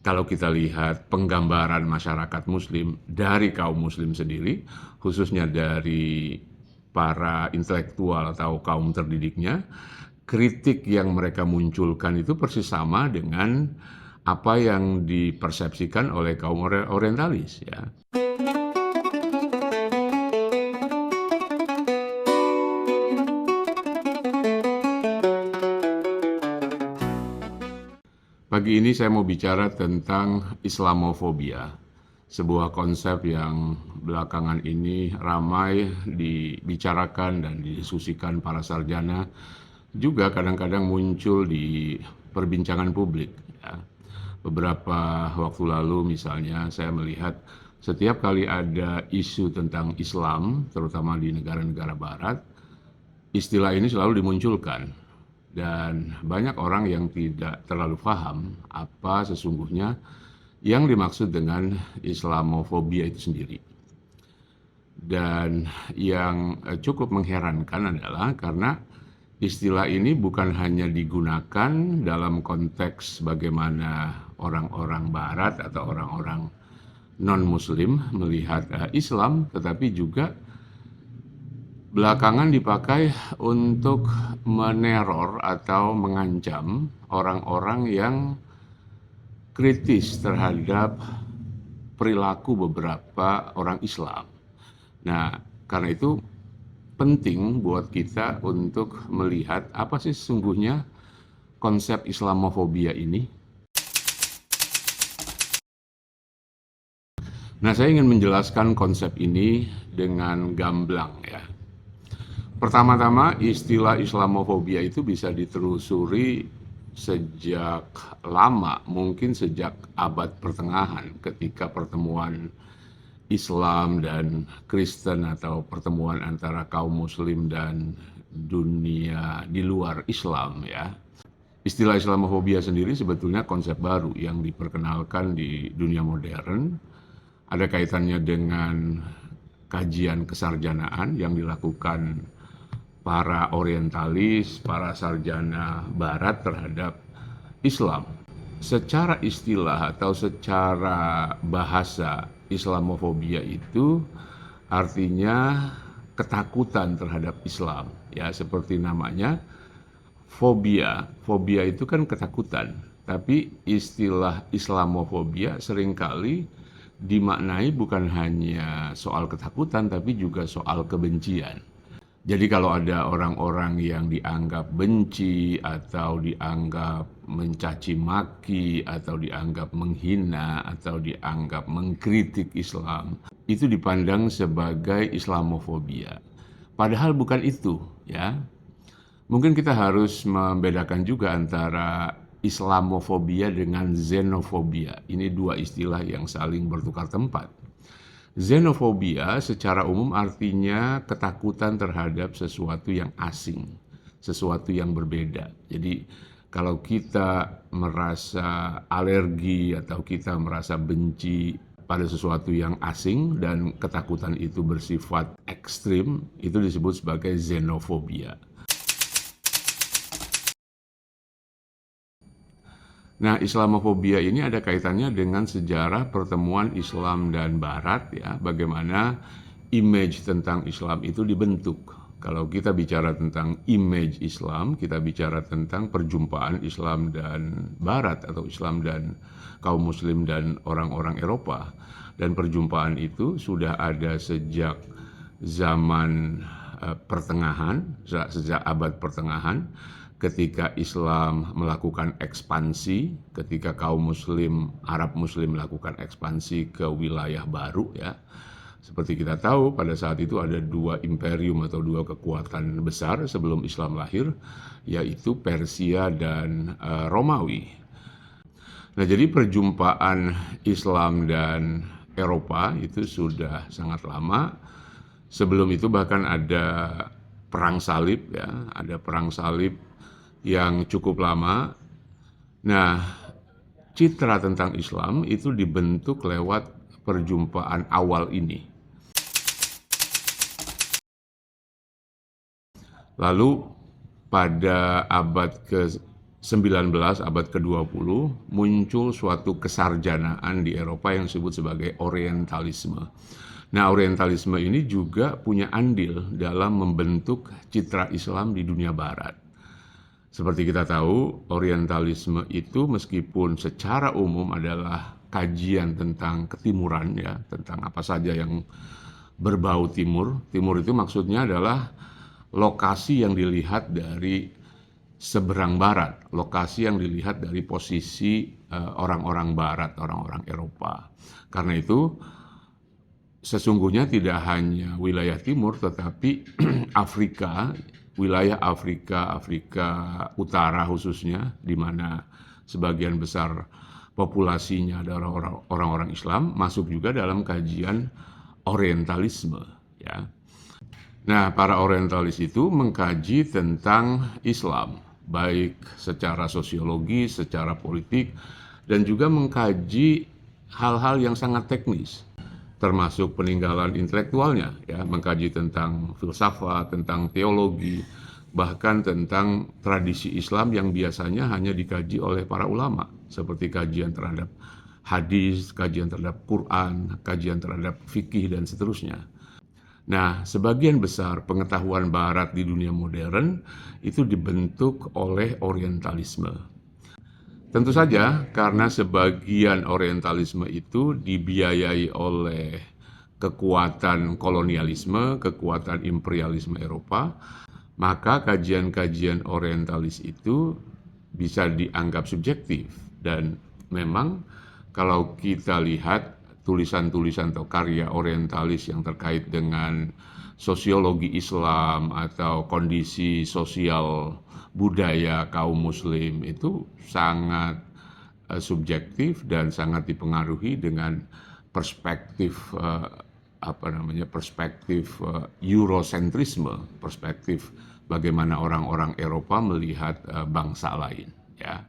Kalau kita lihat penggambaran masyarakat muslim dari kaum muslim sendiri, khususnya dari para intelektual atau kaum terdidiknya, kritik yang mereka munculkan itu persis sama dengan apa yang dipersepsikan oleh kaum orientalis ya. Pagi ini saya mau bicara tentang Islamofobia, sebuah konsep yang belakangan ini ramai dibicarakan dan didiskusikan para sarjana, juga kadang-kadang muncul di perbincangan publik. Ya. Beberapa waktu lalu misalnya saya melihat setiap kali ada isu tentang Islam, terutama di negara-negara barat, istilah ini selalu dimunculkan dan banyak orang yang tidak terlalu paham apa sesungguhnya yang dimaksud dengan Islamofobia itu sendiri. Dan yang cukup mengherankan adalah karena istilah ini bukan hanya digunakan dalam konteks bagaimana orang-orang barat atau orang-orang non-muslim melihat Islam, tetapi juga belakangan dipakai untuk meneror atau mengancam orang-orang yang kritis terhadap perilaku beberapa orang Islam. Nah, karena itu penting buat kita untuk melihat apa sih sesungguhnya konsep Islamofobia ini. Nah, saya ingin menjelaskan konsep ini dengan gamblang ya. Pertama-tama, istilah Islamofobia itu bisa ditelusuri sejak lama, mungkin sejak abad pertengahan ketika pertemuan Islam dan Kristen atau pertemuan antara kaum muslim dan dunia di luar Islam ya. Istilah Islamofobia sendiri sebetulnya konsep baru yang diperkenalkan di dunia modern. Ada kaitannya dengan kajian kesarjanaan yang dilakukan para orientalis, para sarjana barat terhadap Islam. Secara istilah atau secara bahasa, Islamofobia itu artinya ketakutan terhadap Islam. Ya, seperti namanya, fobia. Fobia itu kan ketakutan. Tapi istilah Islamofobia seringkali dimaknai bukan hanya soal ketakutan, tapi juga soal kebencian. Jadi kalau ada orang-orang yang dianggap benci atau dianggap mencaci maki atau dianggap menghina atau dianggap mengkritik Islam, itu dipandang sebagai Islamofobia. Padahal bukan itu, ya. Mungkin kita harus membedakan juga antara Islamofobia dengan xenofobia. Ini dua istilah yang saling bertukar tempat. Xenofobia secara umum artinya ketakutan terhadap sesuatu yang asing, sesuatu yang berbeda. Jadi kalau kita merasa alergi atau kita merasa benci pada sesuatu yang asing dan ketakutan itu bersifat ekstrim, itu disebut sebagai xenofobia. Nah, Islamofobia ini ada kaitannya dengan sejarah pertemuan Islam dan Barat ya, bagaimana image tentang Islam itu dibentuk. Kalau kita bicara tentang image Islam, kita bicara tentang perjumpaan Islam dan Barat atau Islam dan kaum muslim dan orang-orang Eropa. Dan perjumpaan itu sudah ada sejak zaman pertengahan, sejak abad pertengahan, ketika Islam melakukan ekspansi, ketika kaum muslim, Arab muslim melakukan ekspansi ke wilayah baru ya. Seperti kita tahu pada saat itu ada dua imperium atau dua kekuatan besar sebelum Islam lahir, yaitu Persia dan Romawi. Nah, jadi perjumpaan Islam dan Eropa itu sudah sangat lama. Sebelum itu bahkan ada perang salib ya, ada perang salib yang cukup lama. Nah, citra tentang Islam itu dibentuk lewat perjumpaan awal ini. Lalu pada abad 19 abad ke-20 muncul suatu kesarjanaan di Eropa yang disebut sebagai Orientalisme. Nah, Orientalisme ini juga punya andil dalam membentuk citra Islam di dunia barat. Seperti kita tahu, Orientalisme itu meskipun secara umum adalah kajian tentang ketimuran, ya, tentang apa saja yang berbau timur. Timur itu maksudnya adalah lokasi yang dilihat dari seberang barat, lokasi yang dilihat dari posisi orang-orang barat, orang-orang Eropa. Karena itu sesungguhnya tidak hanya wilayah timur tetapi Afrika, wilayah Afrika Utara khususnya, di mana sebagian besar populasinya adalah orang-orang Islam, masuk juga dalam kajian Orientalisme, ya. Nah, para orientalis itu mengkaji tentang Islam, baik secara sosiologi, secara politik, dan juga mengkaji hal-hal yang sangat teknis, termasuk peninggalan intelektualnya, ya, mengkaji tentang filsafat, tentang teologi, bahkan tentang tradisi Islam yang biasanya hanya dikaji oleh para ulama, seperti kajian terhadap hadis, kajian terhadap Quran, kajian terhadap fikih, dan seterusnya. Nah, sebagian besar pengetahuan barat di dunia modern itu dibentuk oleh Orientalisme. Tentu saja karena sebagian Orientalisme itu dibiayai oleh kekuatan kolonialisme, kekuatan imperialisme Eropa, maka kajian-kajian Orientalis itu bisa dianggap subjektif. Dan memang kalau kita lihat tulisan-tulisan atau karya orientalis yang terkait dengan sosiologi Islam atau kondisi sosial budaya kaum muslim itu sangat subjektif dan sangat dipengaruhi dengan perspektif perspektif Eurosentrisme, perspektif bagaimana orang-orang Eropa melihat bangsa lain, ya.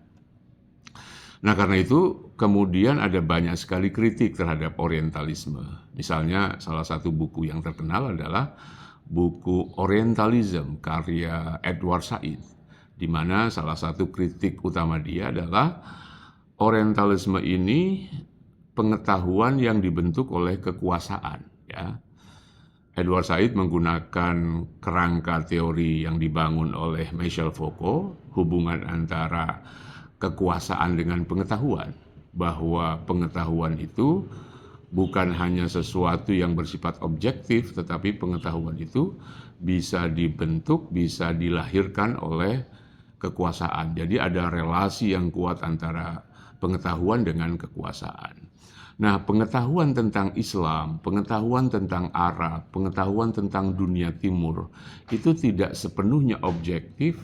Nah, karena itu kemudian ada banyak sekali kritik terhadap Orientalisme. Misalnya salah satu buku yang terkenal adalah buku Orientalism karya Edward Said, di mana salah satu kritik utama dia adalah Orientalisme ini pengetahuan yang dibentuk oleh kekuasaan, ya. Edward Said menggunakan kerangka teori yang dibangun oleh Michel Foucault, hubungan antara kekuasaan dengan pengetahuan, bahwa pengetahuan itu bukan hanya sesuatu yang bersifat objektif, tetapi pengetahuan itu bisa dibentuk, bisa dilahirkan oleh kekuasaan. Jadi ada relasi yang kuat antara pengetahuan dengan kekuasaan. Nah, pengetahuan tentang Islam, pengetahuan tentang Arab, pengetahuan tentang dunia timur, itu tidak sepenuhnya objektif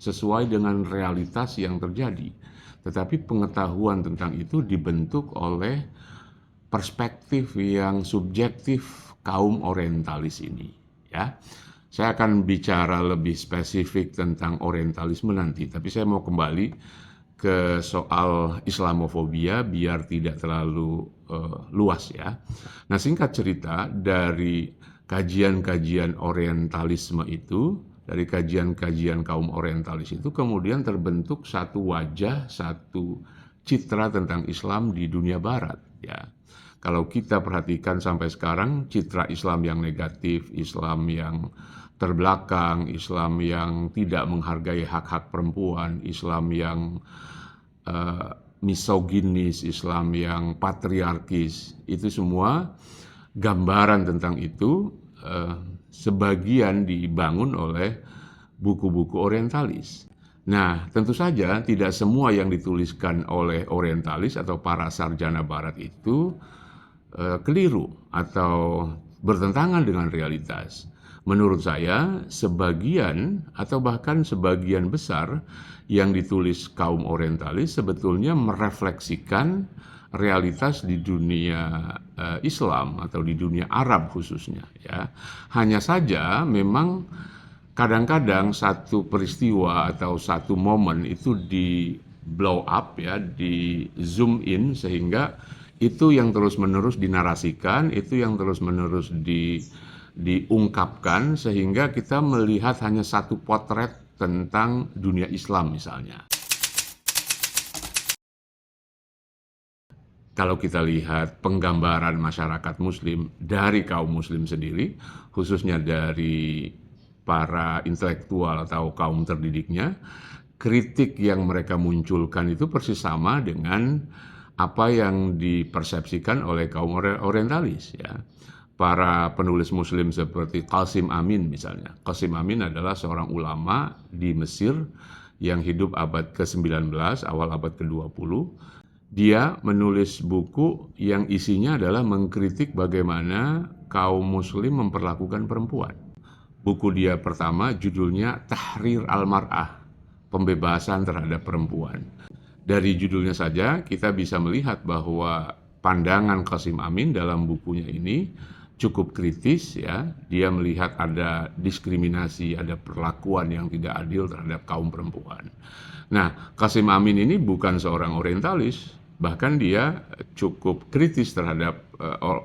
sesuai dengan realitas yang terjadi. Tetapi pengetahuan tentang itu dibentuk oleh perspektif yang subjektif kaum orientalis ini, ya. Saya akan bicara lebih spesifik tentang orientalisme nanti, tapi saya mau kembali ke soal Islamofobia biar tidak terlalu luas, ya. Nah, singkat cerita, dari kajian-kajian orientalisme itu, dari kajian-kajian kaum orientalis itu kemudian terbentuk satu wajah, satu citra tentang Islam di dunia barat, ya. Kalau kita perhatikan sampai sekarang, citra Islam yang negatif, Islam yang terbelakang, Islam yang tidak menghargai hak-hak perempuan, Islam yang misoginis, Islam yang patriarkis, itu semua gambaran tentang itu sebagian dibangun oleh buku-buku orientalis. Nah, tentu saja tidak semua yang dituliskan oleh orientalis atau para sarjana barat itu keliru atau bertentangan dengan realitas. Menurut saya, sebagian atau bahkan sebagian besar yang ditulis kaum orientalis sebetulnya merefleksikan realitas di dunia Islam atau di dunia Arab khususnya, ya. Hanya saja memang kadang-kadang satu peristiwa atau satu momen itu di blow up, ya, di zoom in, sehingga itu yang terus-menerus dinarasikan, itu yang terus-menerus diungkapkan, sehingga kita melihat hanya satu potret tentang dunia Islam misalnya. kalau kita lihat penggambaran masyarakat Muslim dari kaum Muslim sendiri, khususnya dari para intelektual atau kaum terdidiknya, kritik yang mereka munculkan itu persis sama dengan apa yang dipersepsikan oleh kaum orientalis, ya. Para penulis Muslim seperti Qasim Amin misalnya. Qasim Amin adalah seorang ulama di Mesir yang hidup abad ke-19, awal abad ke-20. Dia menulis buku yang isinya adalah mengkritik bagaimana kaum Muslim memperlakukan perempuan. Buku dia pertama judulnya Tahrir al-Mar'ah, pembebasan terhadap perempuan. Dari judulnya saja kita bisa melihat bahwa pandangan Qasim Amin dalam bukunya ini cukup kritis, ya. Dia melihat ada diskriminasi, ada perlakuan yang tidak adil terhadap kaum perempuan. Nah, Qasim Amin ini bukan seorang orientalis, bahkan dia cukup kritis terhadap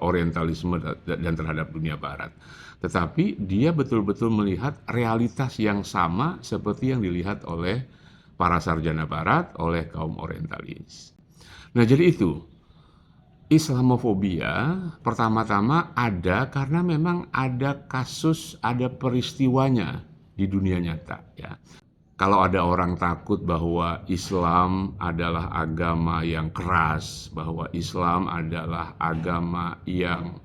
orientalisme dan terhadap dunia barat. Tetapi dia betul-betul melihat realitas yang sama seperti yang dilihat oleh para sarjana barat, oleh kaum orientalis. Nah, jadi itu, Islamofobia pertama-tama ada karena memang ada kasus, ada peristiwanya di dunia nyata, ya. Kalau ada orang takut bahwa Islam adalah agama yang keras, bahwa Islam adalah agama yang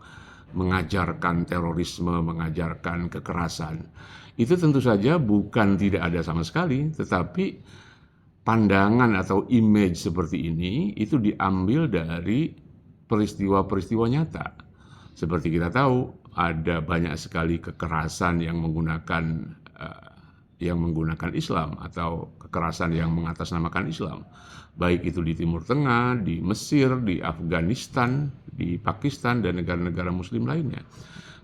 mengajarkan terorisme, mengajarkan kekerasan, itu tentu saja bukan tidak ada sama sekali, tetapi pandangan atau image seperti ini itu diambil dari peristiwa-peristiwa nyata. Seperti kita tahu, ada banyak sekali kekerasan yang menggunakan Islam atau kekerasan yang mengatasnamakan Islam. Baik itu di Timur Tengah, di Mesir, di Afghanistan, di Pakistan, dan negara-negara Muslim lainnya.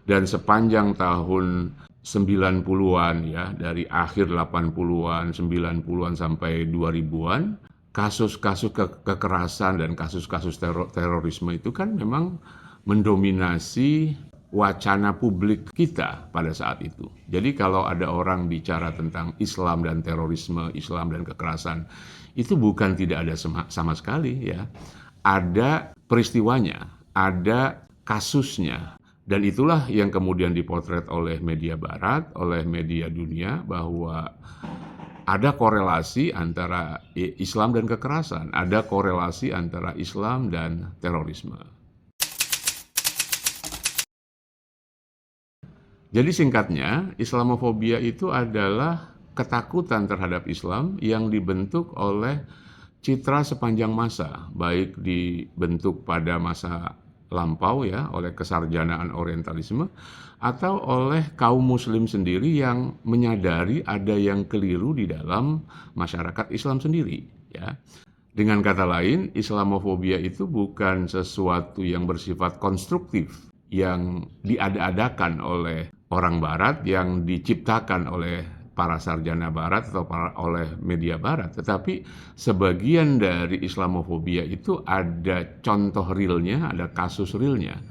Dan sepanjang tahun 90-an, ya, dari akhir 80-an, 90-an sampai 2000-an, kasus-kasus kekerasan dan kasus-kasus terorisme itu kan memang mendominasi wacana publik kita pada saat itu. Jadi kalau ada orang bicara tentang Islam dan terorisme, Islam dan kekerasan, itu bukan tidak ada sama sekali, ya. Ada peristiwanya, ada kasusnya. Dan itulah yang kemudian dipotret oleh media barat, oleh media dunia, bahwa ada korelasi antara Islam dan kekerasan, ada korelasi antara Islam dan terorisme. Jadi singkatnya, Islamofobia itu adalah ketakutan terhadap Islam yang dibentuk oleh citra sepanjang masa, baik dibentuk pada masa lampau, ya, oleh kesarjanaan orientalisme, atau oleh kaum Muslim sendiri yang menyadari ada yang keliru di dalam masyarakat Islam sendiri, ya. Dengan kata lain, Islamofobia itu bukan sesuatu yang bersifat konstruktif, yang diada-adakan oleh orang Barat, yang diciptakan oleh para sarjana Barat atau oleh media Barat, tetapi sebagian dari Islamofobia itu ada contoh realnya, ada kasus realnya.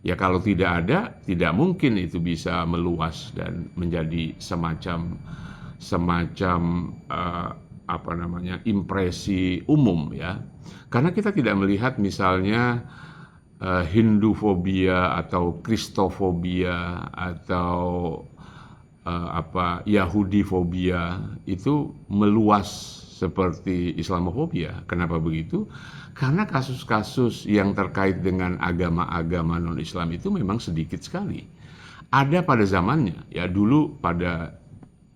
Ya kalau tidak ada, tidak mungkin itu bisa meluas dan menjadi semacam impresi umum, ya. Karena kita tidak melihat misalnya Hindufobia atau Kristofobia atau Yahudifobia itu meluas seperti Islamofobia. Kenapa begitu? Karena kasus-kasus yang terkait dengan agama-agama non-Islam itu memang sedikit sekali. Ada pada zamannya, ya, dulu pada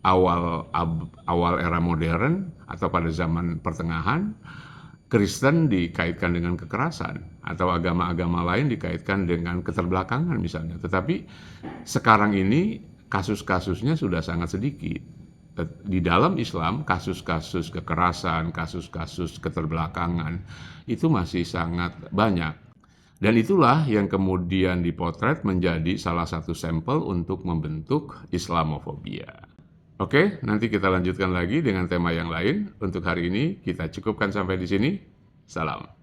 awal era modern atau pada zaman pertengahan, Kristen dikaitkan dengan kekerasan atau agama-agama lain dikaitkan dengan keterbelakangan misalnya. Tetapi sekarang ini kasus-kasusnya sudah sangat sedikit. Di dalam Islam, kasus-kasus kekerasan, kasus-kasus keterbelakangan itu masih sangat banyak. Dan itulah yang kemudian dipotret menjadi salah satu sampel untuk membentuk Islamofobia. Oke, nanti kita lanjutkan lagi dengan tema yang lain. Untuk hari ini kita cukupkan sampai di sini. Salam.